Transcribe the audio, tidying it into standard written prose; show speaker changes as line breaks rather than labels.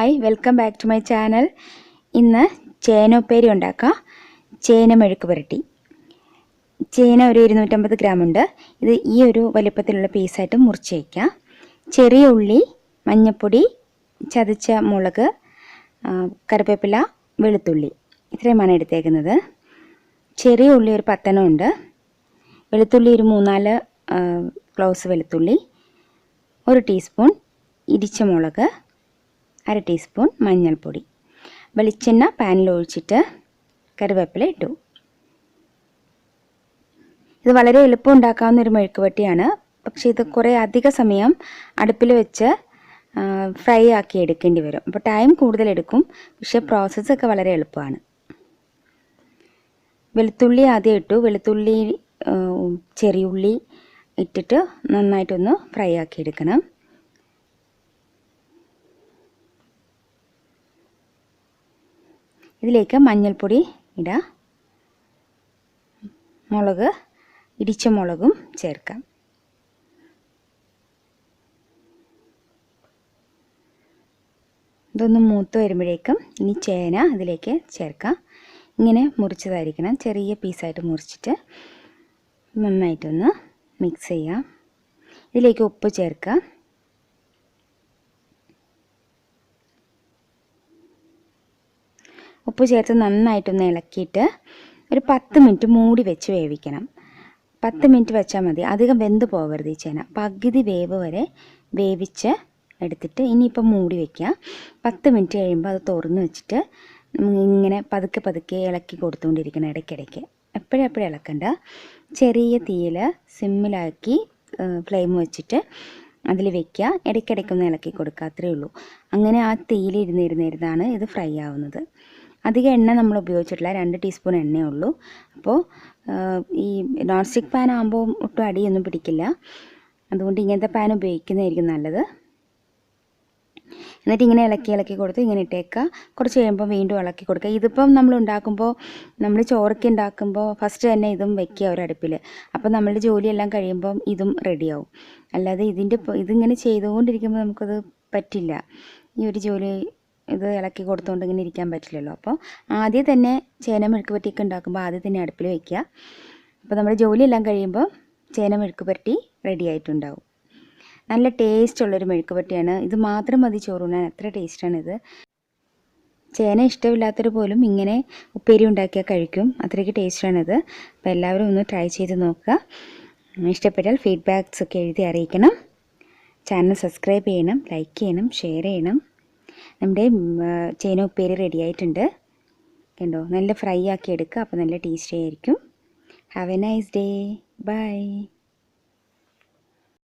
Hi, welcome back to my channel. ഇന്ന് ചേന ഉപ്പേരി ഉണ്ടാക്കാം. ചേന മെഴുക്ക് പുരട്ടി. ചേന ഒരു 250 ഗ്രാം ഉണ്ട്. ഇത് ഈ ഒരു വലിപ്പത്തിലുള്ള പീസായിട്ട് മുറിച്ച് വയ്ക്കാം. ചെറിയ ഉള്ളി, മഞ്ഞൾപ്പൊടി, ചതച്ച മുളക്, കറിവേപ്പില, വെളുത്തുള്ളി ഇത്രയുമാണ് എടുത്തേക്കുന്നത്. ചെറിയ ഉള്ളി ഒരു 10 എണ്ണം ഉണ്ട്. വെളുത്തുള്ളി ഒരു 3-4 ക്ലോസ് വെളുത്തുള്ളി, 1 ടീസ്പൂൺ ഇടിച്ച മുളക്, 1/2 ടീസ്പൂൺ മഞ്ഞൾപ്പൊടി. വെളിച്ചെണ്ണ പാനിൽ ഒഴിച്ചിട്ട് കറിവേപ്പില ഇട്ടു. ഇത് വളരെ എളുപ്പം ഉണ്ടാക്കാവുന്ന ഒരു മെഴുക്ക് പുരട്ടിയാണ്. പക്ഷേ ഇത് കുറേ അധിക സമയം അടുപ്പിൽ വെച്ച് ഫ്രൈ ആക്കി എടുക്കേണ്ടി വരും. അപ്പോൾ ടൈം കൂടുതലെടുക്കും, പക്ഷേ പ്രോസസ്സൊക്കെ വളരെ എളുപ്പമാണ്. വെളുത്തുള്ളി ആദ്യം ഇട്ടു. വെളുത്തുള്ളി, ചെറിയുള്ളി ഇട്ടിട്ട് നന്നായിട്ടൊന്ന് ഫ്രൈ ആക്കി എടുക്കണം. ഇതിലേക്ക് മഞ്ഞൾപ്പൊടി ഇടാം. മുളക്, ഇടിച്ച മുളകും ചേർക്കാം. ഇതൊന്ന് മൂത്ത് വരുമ്പോഴേക്കും ഇനി ചേന ഇതിലേക്ക് ചേർക്കാം. ഇങ്ങനെ മുറിച്ചതായിരിക്കണം. ചെറിയ പീസായിട്ട് മുറിച്ചിട്ട് നന്നായിട്ടൊന്ന് മിക്സ് ചെയ്യാം. ഇതിലേക്ക് ഉപ്പ് ചേർക്കാം. ഉപ്പ് ചേർത്ത് നന്നായിട്ടൊന്ന് ഇളക്കിയിട്ട് ഒരു 10 മിനിറ്റ് മൂടി വെച്ച് വേവിക്കണം. 10 മിനിറ്റ് വെച്ചാൽ മതി. അധികം വെന്ത് പോകരുത് ഈ ചേന. പകുതി വേവ് വരെ വേവിച്ച് എടുത്തിട്ട് ഇനിയിപ്പം മൂടി വയ്ക്കുക. 10 മിനിറ്റ് കഴിയുമ്പോൾ അത് തുറന്ന് വെച്ചിട്ട് ഇങ്ങനെ പതുക്കെ പതുക്കെ ഇളക്കി കൊടുത്തുകൊണ്ടിരിക്കണം ഇടയ്ക്കിടയ്ക്ക്. എപ്പോഴും ഇളക്കണ്ട. ചെറിയ തീയിൽ സിമ്മിലാക്കി ഫ്ലെയിം വെച്ചിട്ട് അതിൽ വയ്ക്കുക. ഇടയ്ക്കിടയ്ക്കൊന്ന് ഇളക്കി കൊടുക്കുക. അത്രയേ ഉള്ളൂ. അങ്ങനെ ആ തീയിലിരുന്നിരുന്നാണ് ഇത് ഫ്രൈ ആവുന്നത്. അധികം എണ്ണ നമ്മൾ ഉപയോഗിച്ചിട്ടില്ല. 2 ടീസ്പൂൺ എണ്ണയേ ഉള്ളൂ. അപ്പോൾ ഈ നോൺ സ്റ്റിക്ക് പാൻ ആകുമ്പോൾ ഒട്ടും അടിയൊന്നും പിടിക്കില്ല. അതുകൊണ്ട് ഇങ്ങനത്തെ പാൻ ഉപയോഗിക്കുന്നതായിരിക്കും നല്ലത്. എന്നിട്ട് ഇങ്ങനെ ഇളക്കി കൊടുത്ത് ഇങ്ങനെ ഇട്ടേക്കുക. കുറച്ച് കഴിയുമ്പോൾ വീണ്ടും ഇളക്കി കൊടുക്കുക. ഇതിപ്പം നമ്മൾ ഉണ്ടാക്കുമ്പോൾ, നമ്മൾ ചോറൊക്കെ ഉണ്ടാക്കുമ്പോൾ ഫസ്റ്റ് തന്നെ ഇതും വയ്ക്കുക ഒരു അടുപ്പിൽ. അപ്പോൾ നമ്മളുടെ ജോലിയെല്ലാം കഴിയുമ്പം ഇതും റെഡിയാവും. അല്ലാതെ ഇതിങ്ങനെ ചെയ്തുകൊണ്ടിരിക്കുമ്പോൾ നമുക്കത് പറ്റില്ല. ഈ ഒരു ജോലി ഇത് ഇളക്കി കൊടുത്തുകൊണ്ട് ഇങ്ങനെ ഇരിക്കാൻ പറ്റില്ലല്ലോ. അപ്പോൾ ആദ്യം തന്നെ ചേന മെഴുക്ക് പുരട്ടിയൊക്കെ ഉണ്ടാക്കുമ്പോൾ ആദ്യം തന്നെ അടുപ്പിൽ വയ്ക്കുക. അപ്പോൾ നമ്മുടെ ജോലിയെല്ലാം കഴിയുമ്പോൾ ചേന മെഴുക്ക് പുരട്ടി റെഡി ആയിട്ടുണ്ടാവും. നല്ല ടേസ്റ്റുള്ളൊരു മെഴുക്ക് പുരട്ടിയാണ്. ഇത് മാത്രം മതി ചോറുണ്ണാൻ. അത്ര ടേസ്റ്റാണിത്. ചേന ഇഷ്ടമില്ലാത്തവർ പോലും ഇങ്ങനെ ഉപ്പേരി ഉണ്ടാക്കിയാൽ കഴിക്കും. അത്രയ്ക്ക് ടേസ്റ്റാണിത്. അപ്പോൾ എല്ലാവരും ഒന്ന് ട്രൈ ചെയ്ത് നോക്കുക. ഇഷ്ടപ്പെട്ടാൽ ഫീഡ്ബാക്സ് ഒക്കെ എഴുതി അറിയിക്കണം. ചാനൽ സബ്സ്ക്രൈബ് ചെയ്യണം, ലൈക്ക് ചെയ്യണം, ഷെയർ ചെയ്യണം. നമ്മുടെ ചേന ഉപ്പേരി റെഡി ആയിട്ടുണ്ട്. കണ്ടോ, നല്ല ഫ്രൈ ആക്കി എടുക്കുക. അപ്പോൾ നല്ല ടേസ്റ്റി ആയിരിക്കും. Have a nice day. By.